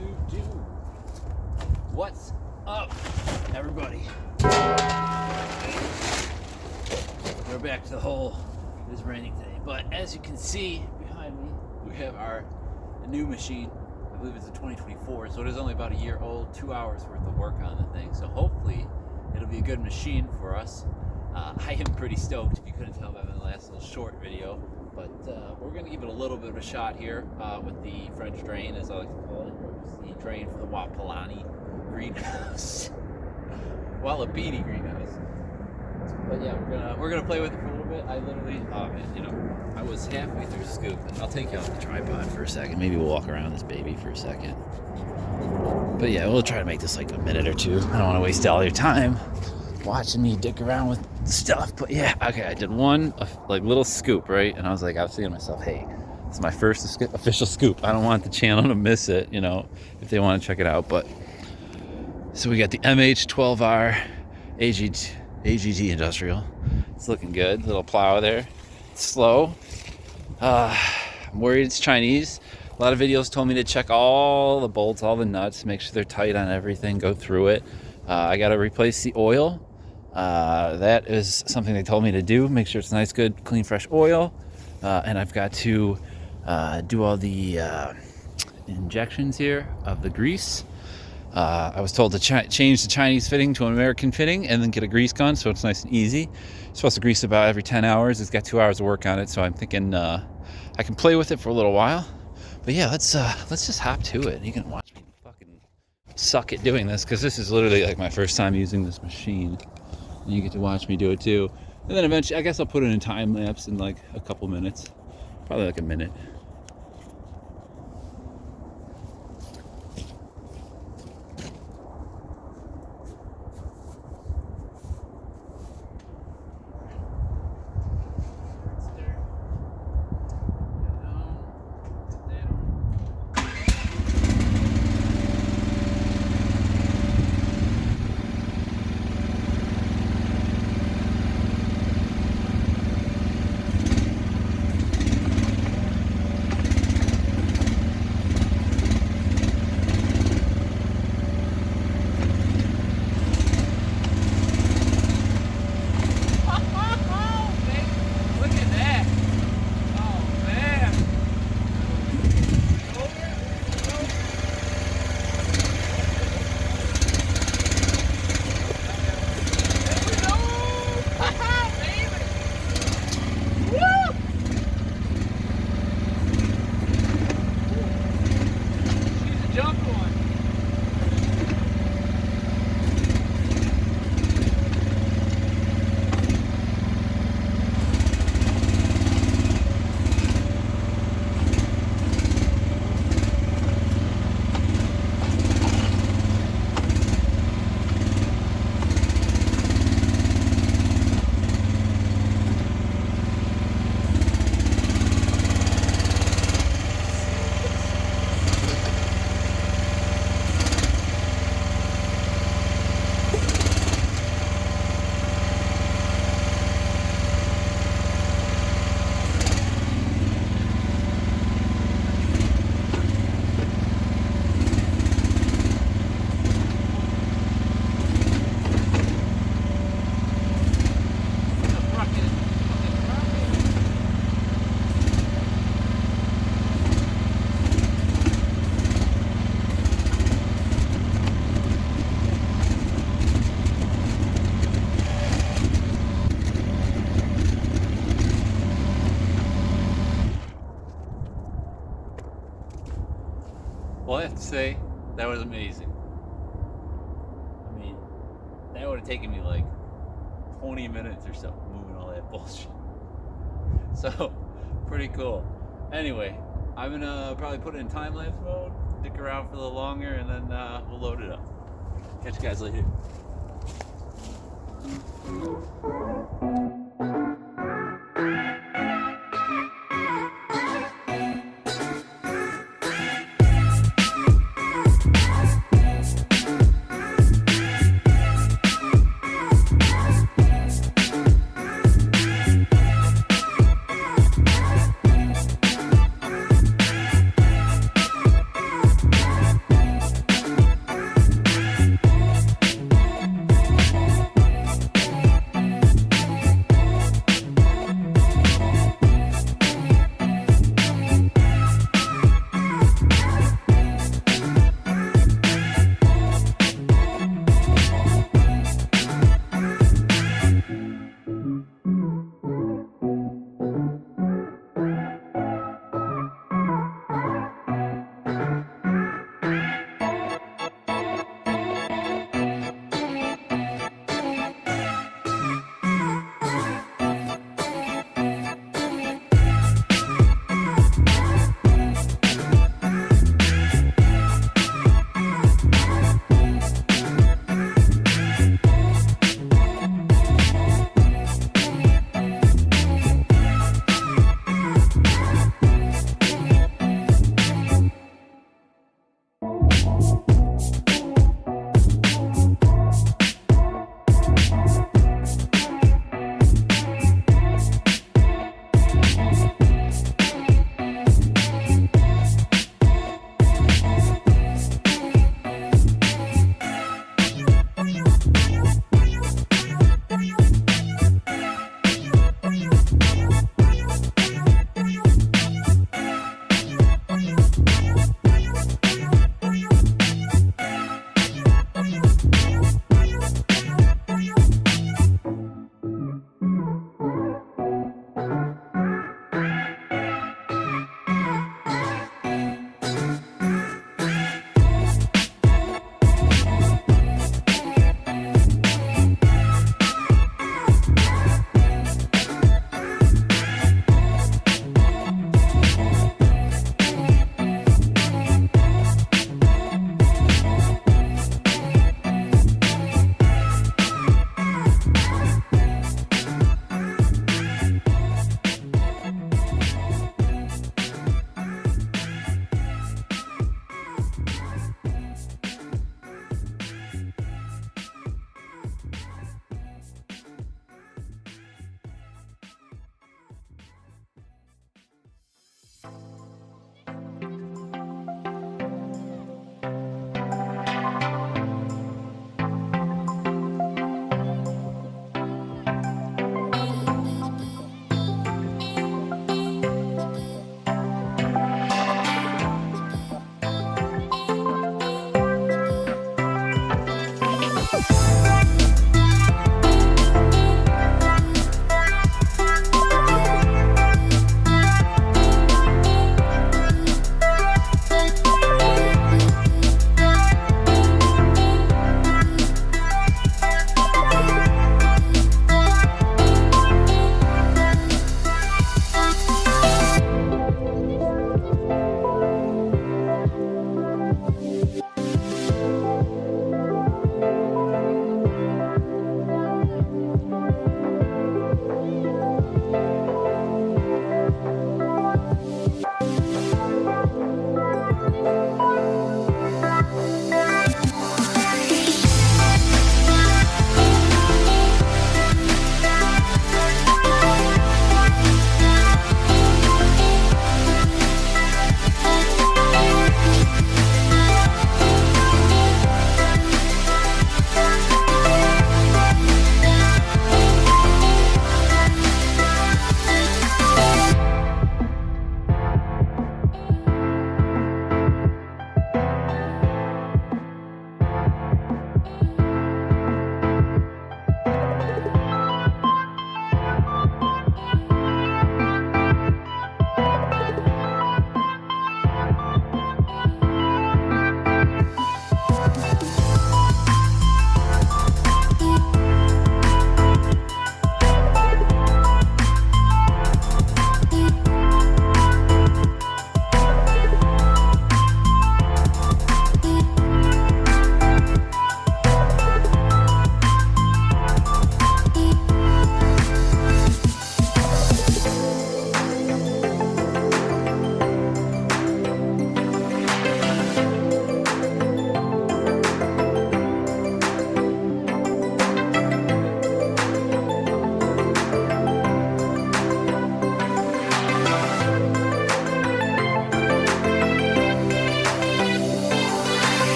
to do. What's up, everybody? We're back to the hole. It is raining today, but as you can see behind me, we have our new machine. I believe it's a 2024, so it is only about a year old. 2 hours worth of work on the thing, so hopefully it'll be a good machine for us. I am pretty stoked, if you couldn't tell by my last little short video, but we're going to give it a little bit of a shot here with the French drain, as I like to call it, or just the drain for the Walapini greenhouse. Walapini greenhouse. But yeah, we're gonna play with it for a little bit. I literally, I was halfway through scoop, and I'll take you off the tripod for a second. Maybe we'll walk around this baby for a second. But yeah, we'll try to make this like a minute or two. I don't want to waste all your time watching me dick around with stuff. But yeah, okay, I did one like little scoop, right? And I was thinking to myself, hey, this is my first official scoop. I don't want the channel to miss it, if they want to check it out. But so we got the MH12R AGT Industrial. It's looking good. Little plow there. It's slow. I'm worried it's Chinese. A lot of videos told me to check all the bolts, all the nuts, make sure they're tight on everything, go through it. I got to replace the oil. That is something they told me to do. Make sure it's nice, good, clean, fresh oil. And I've got to do all the injections here of the grease. I was told to change the Chinese fitting to an American fitting and then get a grease gun so it's nice and easy. It's supposed to grease about every 10 hours. It's got 2 hours of work on it, so I'm thinking I can play with it for a little while. But yeah, let's just hop to it. You can watch me fucking suck at doing this, because this is literally like my first time using this machine. And you get to watch me do it too. And then eventually, I guess I'll put it in time lapse in like a couple minutes. Probably like a minute. Well, I have to say, that was amazing. I mean, that would have taken me like 20 minutes or so, moving all that bullshit. So, pretty cool. Anyway, I'm gonna probably put it in time-lapse mode, stick around for a little longer, and then we'll load it up. Catch you guys later.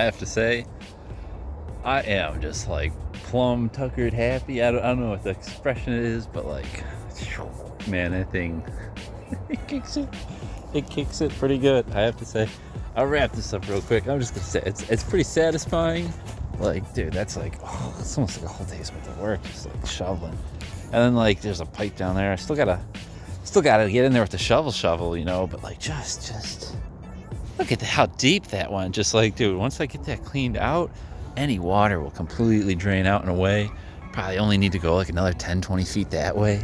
have to say, I am just like plumb tuckered happy. I don't know what the expression is, but like, man, that thing, it kicks it pretty good, I have to say. I'll wrap this up real quick. I'm just gonna say it's pretty satisfying. Like, dude, that's like, oh, it's almost like a whole day's worth of work, just like shoveling. And then like there's a pipe down there. I still gotta get in there with the shovel, you know, but like just look at how deep that went. Just like, dude, once I get that cleaned out, any water will completely drain out and away. Probably only need to go like another 10-20 feet that way.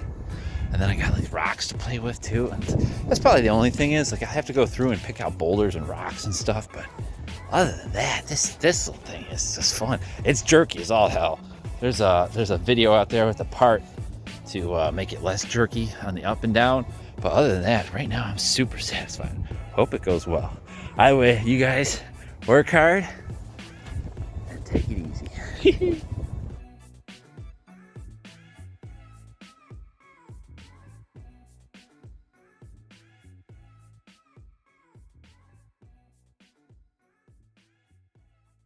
And then I got like rocks to play with too. And that's probably the only thing is like I have to go through and pick out boulders and rocks and stuff. But other than that, this little thing is just fun. It's jerky as all hell. There's a video out there with a part to make it less jerky on the up and down. But other than that, right now I'm super satisfied. Hope it goes well. Either way, you guys work hard and take it easy.